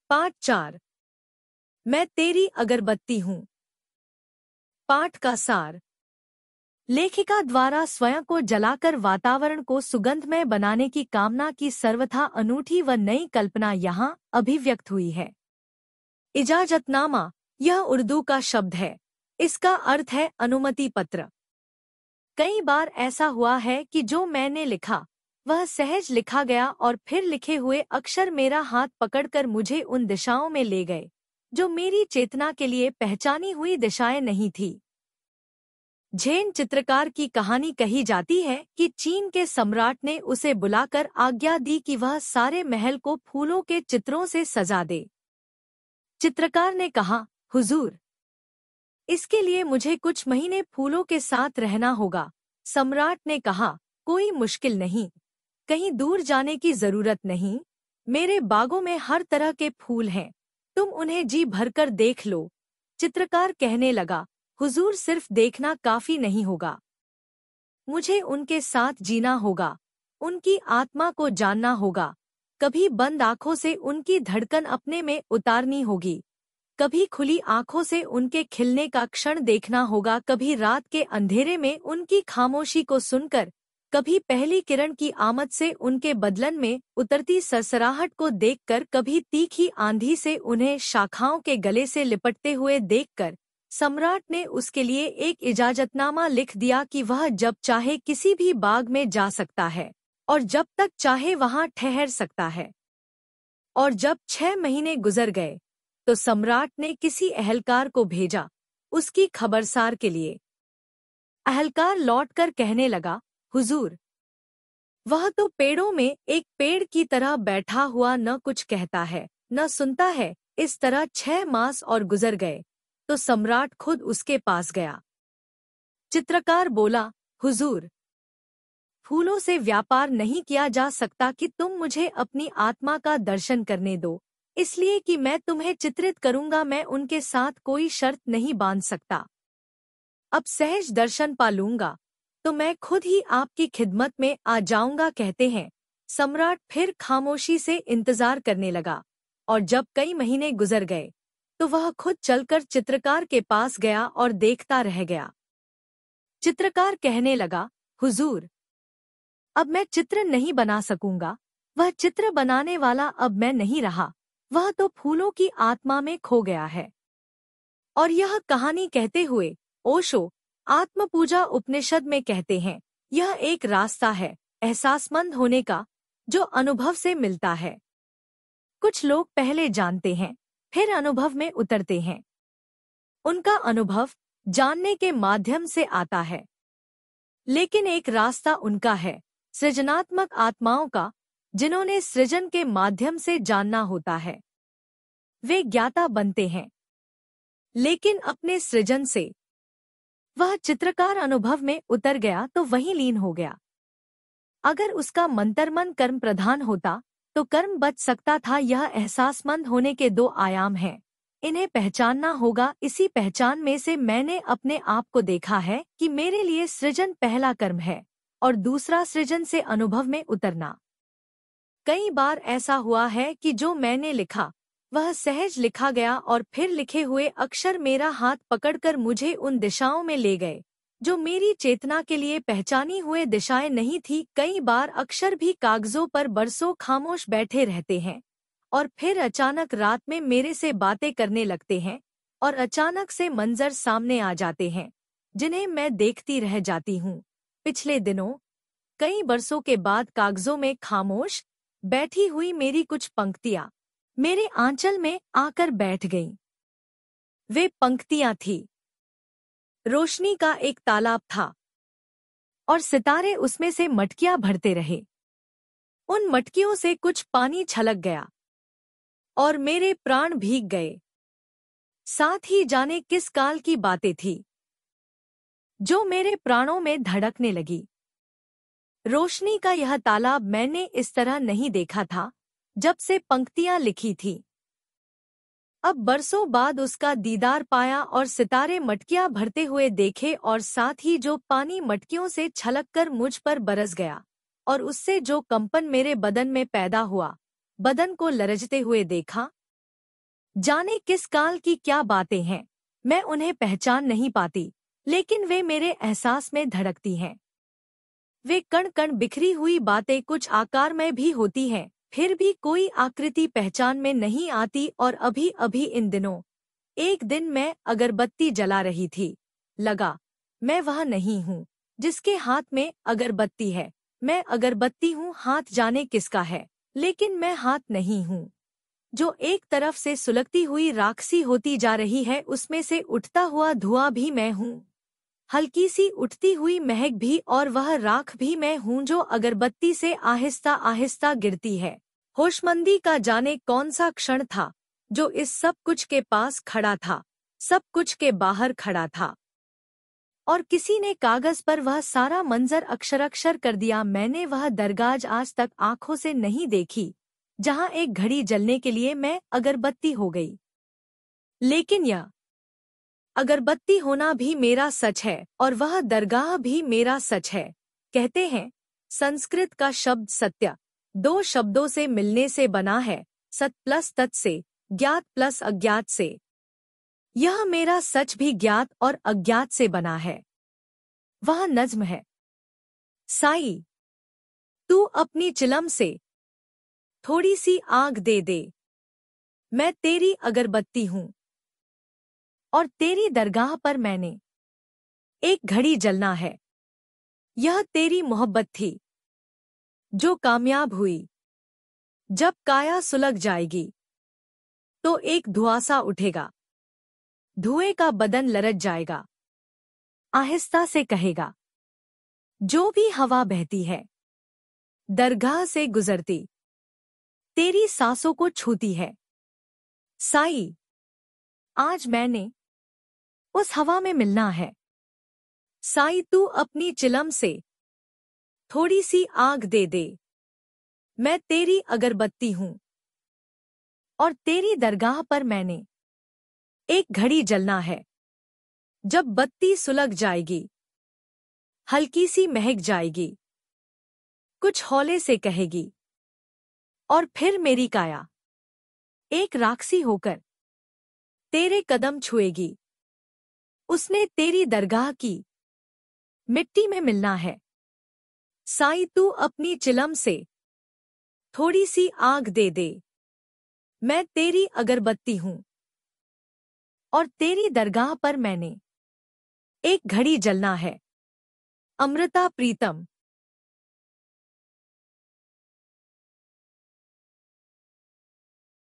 पाठ 4। मैं तेरी अगरबत्ती हूँ। पाठ का सार। लेखिका द्वारा स्वयं को जलाकर वातावरण को सुगंधमय बनाने की कामना की सर्वथा अनूठी व नई कल्पना यहाँ अभिव्यक्त हुई है। इजाजतनामा यह उर्दू का शब्द है। इसका अर्थ है अनुमति पत्र। कई बार ऐसा हुआ है कि जो मैंने लिखा वह सहज लिखा गया और फिर लिखे हुए अक्षर मेरा हाथ पकड़कर मुझे उन दिशाओं में ले गए जो मेरी चेतना के लिए पहचानी हुई दिशाएं नहीं थी। झेन चित्रकार की कहानी कही जाती है कि चीन के सम्राट ने उसे बुलाकर आज्ञा दी कि वह सारे महल को फूलों के चित्रों से सजा दे। चित्रकार ने कहा, हुजूर, इसके लिए मुझे कुछ महीने फूलों के साथ रहना होगा। सम्राट ने कहा, कोई मुश्किल नहीं, कहीं दूर जाने की जरूरत नहीं। मेरे बागों में हर तरह के फूल हैं, तुम उन्हें जी भरकर देख लो। चित्रकार कहने लगा, हुजूर, सिर्फ देखना काफी नहीं होगा, मुझे उनके साथ जीना होगा, उनकी आत्मा को जानना होगा। कभी बंद आंखों से उनकी धड़कन अपने में उतारनी होगी, कभी खुली आंखों से उनके खिलने का क्षण देखना होगा, कभी रात के अंधेरे में उनकी खामोशी को सुनकर, कभी पहली किरण की आमद से उनके बदलन में उतरती सरसराहट को देखकर, कभी तीखी आंधी से उन्हें शाखाओं के गले से लिपटते हुए देखकर। सम्राट ने उसके लिए एक इजाजतनामा लिख दिया कि वह जब चाहे किसी भी बाग में जा सकता है और जब तक चाहे वहां ठहर सकता है। और जब 6 महीने गुजर गए तो सम्राट ने किसी अहलकार को भेजा उसकी खबरसार के लिए। अहलकार लौटकर कहने लगा, हुजूर, वह तो पेड़ों में एक पेड़ की तरह बैठा हुआ न कुछ कहता है न सुनता है। इस तरह 6 मास और गुजर गए तो सम्राट खुद उसके पास गया। चित्रकार बोला, हुजूर, फूलों से व्यापार नहीं किया जा सकता कि तुम मुझे अपनी आत्मा का दर्शन करने दो, इसलिए कि मैं तुम्हें चित्रित करूंगा, मैं उनके साथ कोई शर्त नहीं बांध सकता। अब सहज दर्शन पा लूंगा तो मैं खुद ही आपकी खिदमत में आ जाऊंगा, कहते हैं। सम्राट फिर खामोशी से इंतजार करने लगा और जब कई महीने गुजर गए तो वह खुद चलकर चित्रकार के पास गया और देखता रह गया। चित्रकार कहने लगा, हुजूर, अब मैं चित्र नहीं बना सकूंगा, वह चित्र बनाने वाला अब मैं नहीं रहा, वह तो फूलों की आत्मा में खो गया है। और यह कहानी कहते हुए ओशो आत्मपूजा उपनिषद में कहते हैं, यह एक रास्ता है एहसासमंद होने का जो अनुभव से मिलता है। कुछ लोग पहले जानते हैं फिर अनुभव में उतरते हैं। उनका अनुभव जानने के माध्यम से आता है, लेकिन एक रास्ता उनका है सृजनात्मक आत्माओं का, जिन्होंने सृजन के माध्यम से जानना होता है। वे ज्ञाता बनते हैं, लेकिन अपने सृजन से। वह चित्रकार अनुभव में उतर गया तो वहीं लीन हो गया। अगर उसका मंतरमन कर्म प्रधान होता तो कर्म बच सकता था। यह एहसासमंद होने के 2 आयाम हैं, इन्हें पहचानना होगा। इसी पहचान में से मैंने अपने आप को देखा है कि मेरे लिए सृजन पहला कर्म है और दूसरा सृजन से अनुभव में उतरना। कई बार ऐसा हुआ है कि जो मैंने लिखा वह सहज लिखा गया और फिर लिखे हुए अक्षर मेरा हाथ पकड़कर मुझे उन दिशाओं में ले गए जो मेरी चेतना के लिए पहचानी हुए दिशाएं नहीं थी। कई बार अक्षर भी कागजों पर बरसों खामोश बैठे रहते हैं और फिर अचानक रात में मेरे से बातें करने लगते हैं और अचानक से मंजर सामने आ जाते हैं जिन्हें मैं देखती रह जाती हूँ। पिछले दिनों कई बरसों के बाद कागजों में खामोश बैठी हुई मेरी कुछ पंक्तियां मेरे आंचल में आकर बैठ गईं। वे पंक्तियां थीं, रोशनी का एक तालाब था और सितारे उसमें से मटकियां भरते रहे। उन मटकियों से कुछ पानी छलक गया और मेरे प्राण भीग गए। साथ ही जाने किस काल की बातें थी जो मेरे प्राणों में धड़कने लगी। रोशनी का यह तालाब मैंने इस तरह नहीं देखा था जब से पंक्तियां लिखी थी। अब बरसों बाद उसका दीदार पाया और सितारे मटकियां भरते हुए देखे और साथ ही जो पानी मटकियों से छलककर मुझ पर बरस गया और उससे जो कंपन मेरे बदन में पैदा हुआ, बदन को लरजते हुए देखा। जाने किस काल की क्या बातें हैं, मैं उन्हें पहचान नहीं पाती, लेकिन वे मेरे एहसास में धड़कती हैं। वे कण कण बिखरी हुई बातें कुछ आकार में भी होती हैं, फिर भी कोई आकृति पहचान में नहीं आती। और अभी अभी इन दिनों एक दिन मैं अगरबत्ती जला रही थी। लगा, मैं वह नहीं हूँ जिसके हाथ में अगरबत्ती है। मैं अगरबत्ती हूँ, हाथ जाने किसका है, लेकिन मैं हाथ नहीं हूँ। जो एक तरफ से सुलगती हुई राक्षसी होती जा रही है, उसमें से उठता हुआ धुआं भी मैं हूँ। हल्की सी उठती हुई महक भी, और वह राख भी मैं हूँ जो अगरबत्ती से आहिस्ता आहिस्ता गिरती है। होशमंदी का जाने कौन सा क्षण था जो इस सब कुछ के पास खड़ा था, सब कुछ के बाहर खड़ा था, और किसी ने कागज पर वह सारा मंजर अक्षर अक्षर कर दिया। मैंने वह दरगाह आज तक आंखों से नहीं देखी, जहां एक घड़ी जलने के लिए मैं अगरबत्ती हो गई। लेकिन यह अगरबत्ती होना भी मेरा सच है, और वह दरगाह भी मेरा सच है। कहते हैं, संस्कृत का शब्द सत्य दो शब्दों से मिलने से बना है, सत प्लस तत् से, ज्ञात प्लस अज्ञात से। यह मेरा सच भी ज्ञात और अज्ञात से बना है। वह नज्म है, साई तू अपनी चिलम से थोड़ी सी आग दे दे, मैं तेरी अगरबत्ती हूँ, और तेरी दरगाह पर मैंने एक घड़ी जलना है। यह तेरी मोहब्बत थी जो कामयाब हुई। जब काया सुलग जाएगी तो एक धुआंसा उठेगा, धुएं का बदन लरच जाएगा। आहिस्ता से कहेगा, जो भी हवा बहती है दरगाह से गुजरती, तेरी सांसों को छूती है। साई, आज मैंने उस हवा में मिलना है। साई, तू अपनी चिलम से थोड़ी सी आग दे दे, मैं तेरी अगरबत्ती हूँ, और तेरी दरगाह पर मैंने एक घड़ी जलना है। जब बत्ती सुलग जाएगी, हल्की सी महक जाएगी, कुछ हौले से कहेगी, और फिर मेरी काया एक राक्षसी होकर तेरे कदम छुएगी। उसने तेरी दरगाह की मिट्टी में मिलना है। साई, तू अपनी चिलम से थोड़ी सी आग दे दे, मैं तेरी अगरबत्ती हूँ, और तेरी दरगाह पर मैंने एक घड़ी जलना है। अमृता प्रीतम।